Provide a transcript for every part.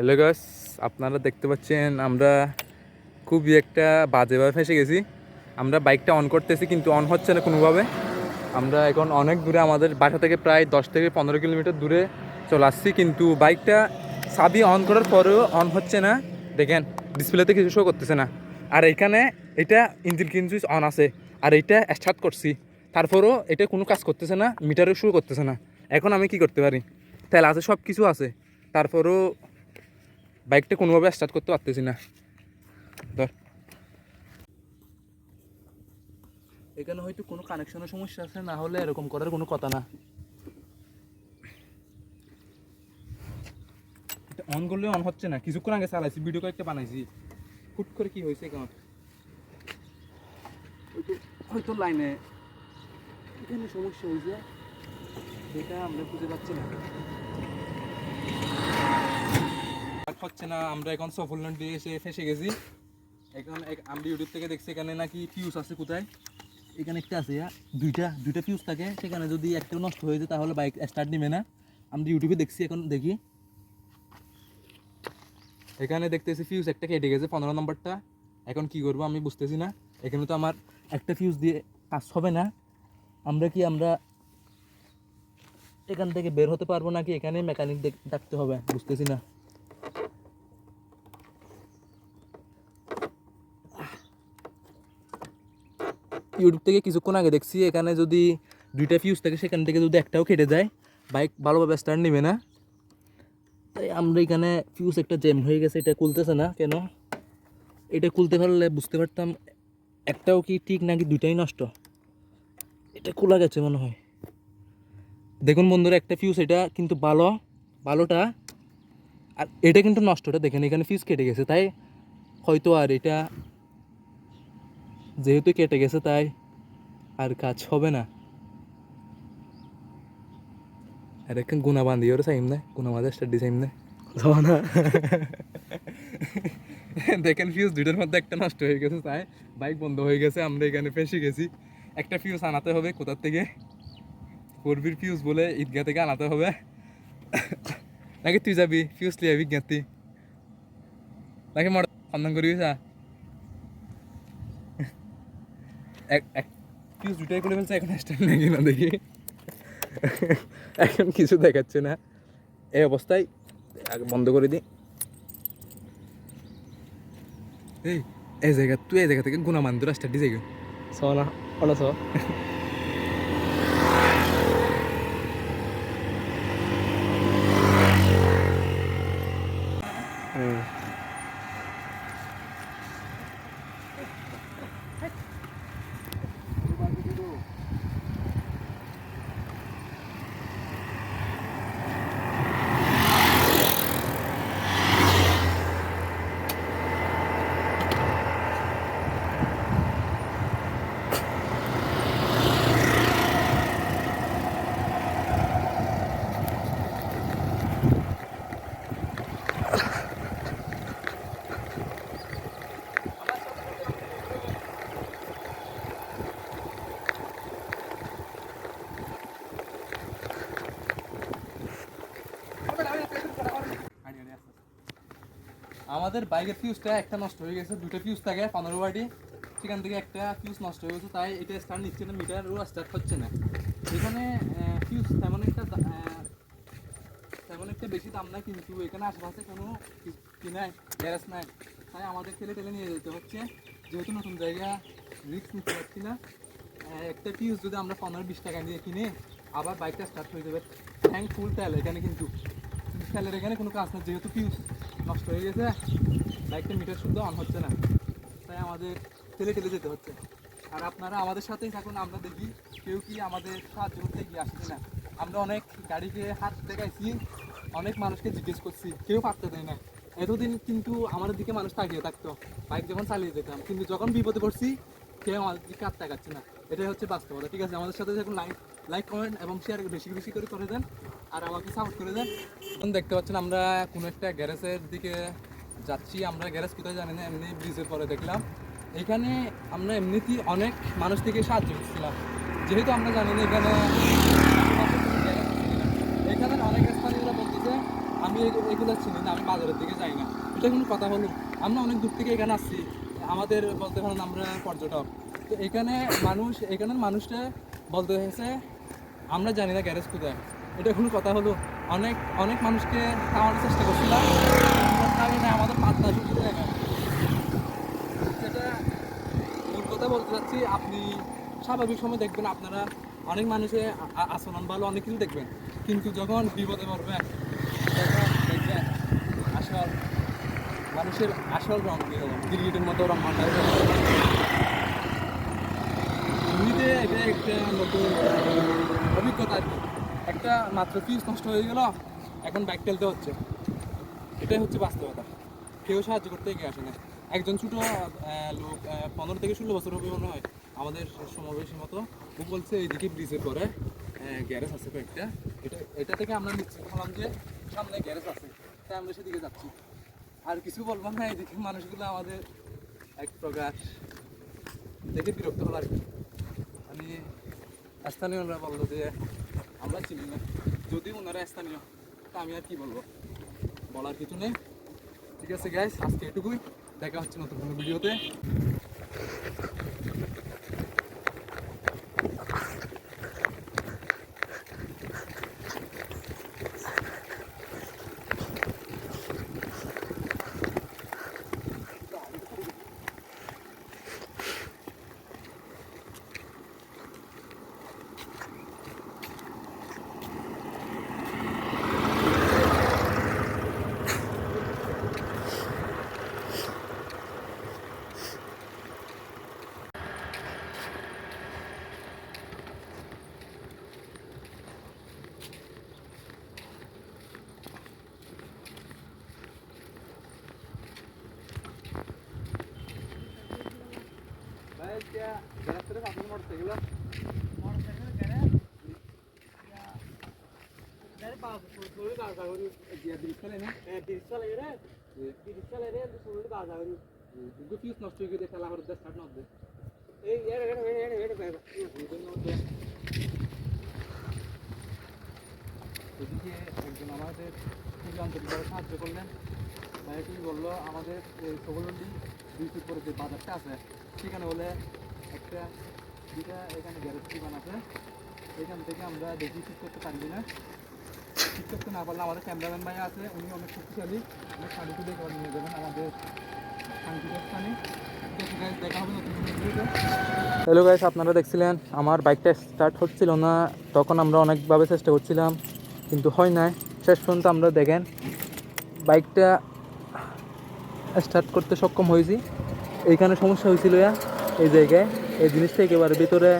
Hello guys, আপনারা দেখতে পাচ্ছেন আমরা খুবই একটা বাজেভাবে ফেঁসে গেছি। আমরা বাইকটা অন করতেছি কিন্তু অন হচ্ছে না কোনোভাবে। আমরা এখন অনেক দূরে, আমাদের বাসা থেকে প্রায় 10 থেকে 15 কিলোমিটার দূরে চলে আসছি, কিন্তু বাইকটা চাবি অন করার পরেও অন হচ্ছে না। দেখেন ডিসপ্লেতে কিছু শো করতেছে না। আর এখানে এটা ইঞ্জিন কিন্তু অন আছে, আর এইটা স্টার্ট করছি, তারপরেও এটা কোনো কাজ করতেছে না, মিটারও শো করতেছে না। এখন আমি কি করতে পারি? তেল আছে, সব কিছু আছে, তারপরেও বাইকটা কোনোভাবে স্টার্ট করতে পারতেছি না। ধর, এখানে হয়তো কোনো কানেকশনের সমস্যা আছে, না হলে এরকম করার কোনো কথা না। এটা অন করলে অন হচ্ছে না। কিছুক্ষণ আগে চালাইছি, ভিডিও কয়েকটা বানাইছি, হুট করে কি হয়েছে এখন হয়তো হয়তো লাইনে এখানে সমস্যা হয়েছে, এটা আমরা খুঁজে পাচ্ছি না। হচ্ছে না, আমরা এখন সফলল্যান্ড দিয়ে এসে ফেসে গেছি। এখন আমরা ইউটিউব থেকে দেখছি এখানে নাকি ফিউজ আছে কোথায়, এখানে একটা আছে, দুইটা দুইটা ফিউজ থাকে, সেখানে যদি একটাও নষ্ট হয়ে যায় তাহলে বাইক স্টার্ট নেবে না। আমরা ইউটিউবে দেখছি, এখন দেখি এখানে দেখতেছি ফিউজ একটা কেটে গেছে, 15 নম্বরটা। এখন কি করবো আমি বুঝতেছি না। এখানে তো আমার একটা ফিউজ দিয়ে কাজ হবে না। আমরা এখান থেকে বের হতে পারবো নাকি এখানে মেকানিক ডাকতে হবে, বুঝতেছি না। ইউটিউব থেকে কিছুক্ষণ আগে দেখছি এখানে যদি দুইটা ফিউজ থাকে, সেখান থেকে যদি একটাও কেটে যায় বাইক ভালোভাবে স্টার্ট নেবে না। তাই আমরা এখানে ফিউজ একটা জ্যাম হয়ে গেছে, এটা খুলতেছে না কেন। এটা খুলতে পারলে বুঝতে পারতাম একটাও কি ঠিক নাকি দুইটাই নষ্ট। এটা খোলা গেছে মনে হয়। দেখুন বন্ধুরা, একটা ফিউজ এটা কিন্তু ভালোটা, আর এটা কিন্তু নষ্টটা। দেখেন এখানে ফিউজ কেটে গেছে, তাই হয়তো আর এটা যেহেতু কেটে গেছে তাই আর কাজ হবে না। আর এখন গুণা বান্ধি ওর সাইম না, গুণা বাঁধা স্টার্ট ডিসাইম না না। দেখেন ফিউজ দুইটার মধ্যে একটা নষ্ট হয়ে গেছে, তাই বাইক বন্ধ হয়ে গেছে। আমরা এখানে ফেঁসে গেছি। একটা ফিউজ আনাতে হবে কোথার থেকে, করবির ফিউজ বলে ঈদগাহ থেকে আনাতে হবে। নাকি তুই যাবি ফিউজ লিয়ে বিজ্ঞাতি, নাকি মর সন্ধান করি এক এক ফিউজ দুটাই করে ফেলছে, এখন স্টার্ট নাকি না দেখি। এখন কিছু দেখাচ্ছে না, এই অবস্থায় বন্ধ করে দিই। এই জায়গা তুই এই জায়গা থেকে গুণামান দূর স্টার্ট দিয়ে যাই Soalnya, ono so. আমাদের বাইকের ফিউজটা একটা নষ্ট হয়ে গেছে, দুটো ফিউজ থাকে 15 ওয়াটি, সেখান থেকে একটা ফিউজ নষ্ট হয়ে গেছে, তাই এটা স্টার্ট নিচ্ছে না, মিটারও স্টার্ট হচ্ছে না। এখানে ফিউজ তেমন একটা বেশি দাম না, কিন্তু এখানে আশেপাশে কোনো কি নাই, গ্যারেজ নাই, তাই আমাদের ঠেলে নিয়ে যেতে হচ্ছে। যেহেতু নতুন জায়গা, রিস্ক নিতে পারছি না। একটা ফিউজ যদি আমরা 15-20 টাকা দিয়ে কিনে আবার বাইকটা স্টার্ট হয়ে যাবে। ফুল তেল এখানে, কিন্তু তেলের এখানে কোনো কাজ না, যেহেতু ফিউজ নষ্ট হয়ে গেছে, বাইকটা মিটার শুদ্ধ অন হচ্ছে না, তাই আমাদের ঠেলে যেতে হচ্ছে। আর আপনারা আমাদের সাথেই থাকুন, আমরা দেখি কেউ কি আমাদের সাহায্য করতে এগিয়ে আসছে না। আমরা অনেক গাড়িকে হাত দেখাইছি, অনেক মানুষকে জিজ্ঞেস করছি, কেউ পারতে দেয় না। এতদিন কিন্তু আমাদের দিকে মানুষ তাকিয়ে থাকতো, বাইক যখন চালিয়ে যেতাম, কিন্তু যখন বিপদে পড়ছি কেউ আমাদের দিকে হাত তাকাচ্ছে না। এটাই হচ্ছে বাস্তবতা। ঠিক আছে, আমাদের সাথে যখন লাইক কমেন্ট এবং শেয়ার বেশি করে দেন, আর আমাকে সাপোর্ট করে দেন। এখন দেখতে পাচ্ছেন আমরা কোনো একটা গ্যারেজের দিকে যাচ্ছি। আমরা গ্যারেজ কোথায় জানি না, এমনি ব্রিজের পরে দেখলাম। এখানে আমরা এমনিতেই অনেক মানুষ থেকে সাহায্য করছিলাম, যেহেতু আমরা জানি না এখানে অনেক স্থানীয়রা বলতেছে আমি আমি এগুলো চিনি না, আমি বাজারের দিকে যাই না, এটা কোনো কথা হলো? আমরা অনেক দূর থেকে এখানে আসছি, আমাদের বলতে পারেন আমরা পর্যটক। তো এখানের মানুষটা বলতে হয়েছে আমরা জানি না গ্যারেজ কোথায়, এটা কোনো কথা হলো? অনেক অনেক মানুষকে খাওয়ানোর চেষ্টা করছিলাম, আমাদের পাতলা শুকিয়ে যায় না। যেটা মূল কথা বলতে চাচ্ছি, আপনি স্বাভাবিক সময় দেখবেন আপনারা অনেক মানুষের আচরণ ভালো, অনেক কিছু দেখবেন, কিন্তু যখন বিপদে পড়বে তখন দেখবেন আসল মানুষের আসল রং দিয়ে গিরগিটের মতো রং মাথায় এমনিতে এটা একটা নতুন অভিজ্ঞতা আর কি। একটা মাত্র ফিউজ নষ্ট হয়ে গেল, এখন বাইক ঠেলতে হচ্ছে, এটাই হচ্ছে বাস্তবতা। কেউ সাহায্য করতে এগিয়ে আসে না। একজন ছোটো লোক 15 থেকে 16 বছর হবে মনে হয়, আমাদের সমাবেশের মতো, ও বলছে এইদিকে ব্রিজের পরে গ্যারেজ আছে কয়েকটা, এটা থেকে আমরা নিশ্চিত হলাম যে সামনে গ্যারেজ আছে, তাই আমরা সেদিকে যাচ্ছি। আর কিছু বললাম না, এদিকে মানুষগুলো আমাদের এক প্রকার দেখে বিরক্ত হলো আর কি। আমি স্থানীয়রা বললো যে আমরা চিনি না, যদি ওনারা স্থানীয় তা আমি আর কি বলবো, বলার কিছু নেই। ঠিক আছে গাইস, আজকে এটুকুই, দেখা হচ্ছে নতুন কোনো ভিডিওতে। भाई क्या गलत तरफ आपने motorcycle dari pas sulu ka ka gori dia diskale ne diskale re sulu ka ka gori du fis নষ্ট হয়ে গেছে খেলা করতে স্টার্ট না হবে এই এর এদিকে একজন আমাদের খুবই আন্তরিকভাবে সাহায্য করলেন। ভাই কি বললো, আমাদের সবলন্ডি 2 ফিট পরে যে বাজারটা আছে সেখানে বলে একটা দুটা এখানে গ্যারেজ দোকান আছে, এখান থেকে আমরা দেখি ঠিক করতে পারবি না, ঠিক করতে না পারলে আমাদের ক্যামেরাম্যান ভাই আছে, উনি অনেক শক্তিশালী, অনেক শাড়ি তুলে নিয়ে যাবেন আমাদের শান্তিপুর স্থানে। দেখা হবে নতুন ভিডিওতে। হ্যালো গাইস, আপনারা দেখছিলেন আমার বাইকটা স্টার্ট হচ্ছিল না, তখন আমরা অনেকভাবে চেষ্টা করছিলাম কিন্তু হয় নাই। শেষ পর্যন্ত আমরা দেখেন বাইকটা স্টার্ট করতে সক্ষম হয়েছি। এইখানে সমস্যা হয়েছিল এই জায়গায়, এই জিনিসটা একেবারে ভিতরে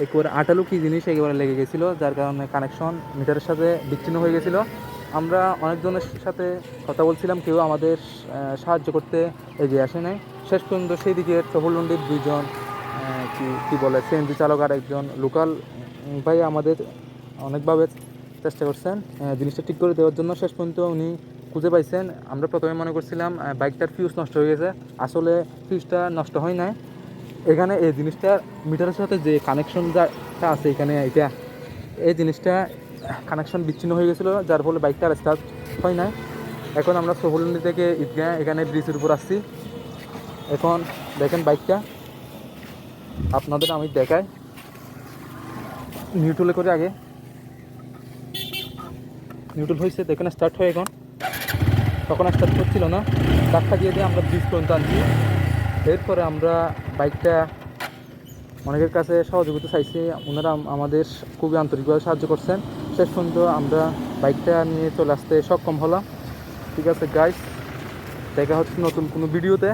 একেবারে আটালু কি জিনিস একেবারে লেগে গেছিলো, যার কারণে কানেকশন মিটারের সাথে বিচ্ছিন্ন হয়ে গেছিলো। আমরা অনেকজনের সাথে কথা বলছিলাম, কেউ আমাদের সাহায্য করতে এগিয়ে আসে নাই। শেষ পর্যন্ত সেই দিকে টহলন্ডির 2 জন কি বলে সিএনজি চালক আর একজন লোকাল ভাই আমাদের অনেকভাবে চেষ্টা করছেন জিনিসটা ঠিক করে দেওয়ার জন্য। শেষ পর্যন্ত উনি খুঁজে পাইছেন। আমরা প্রথমে মনে করছিলাম বাইকটার ফিউজ নষ্ট হয়ে গেছে, আসলে ফিউজটা নষ্ট হয় নাই। এখানে এই জিনিসটা মিটারের সাথে যে কানেকশনটা আছে এখানে, এই জিনিসটা কানেকশন বিচ্ছিন্ন হয়ে গেছিলো, যার ফলে বাইকটা আর স্টার্ট হয় নাই। এখন আমরা সফলন্ডি থেকে ঈদগাঁ এখানে ব্রিজের উপর আসছি। এখন দেখেন বাইকটা আপনাদের আমি দেখাই, নিউট্রালে করে আগে নিউট্রাল হয়েছে, দেখেন স্টার্ট হয় এখন, তখন স্টার্ট করছিল না, ধাক্কা দিয়ে আমরা ব্রিজ পর্যন্ত আনছি। এরপরে আমরা বাইকটা অনেকের কাছে সহযোগিতা চাইছি, ওনারা আমাদের খুবই আন্তরিকভাবে সাহায্য করছেন। শেষ পর্যন্ত আমরা বাইকটা নিয়ে চলে আসতে সক্ষম হলাম। ঠিক আছে গাইস, দেখা হচ্ছে নতুন কোনো ভিডিওতে।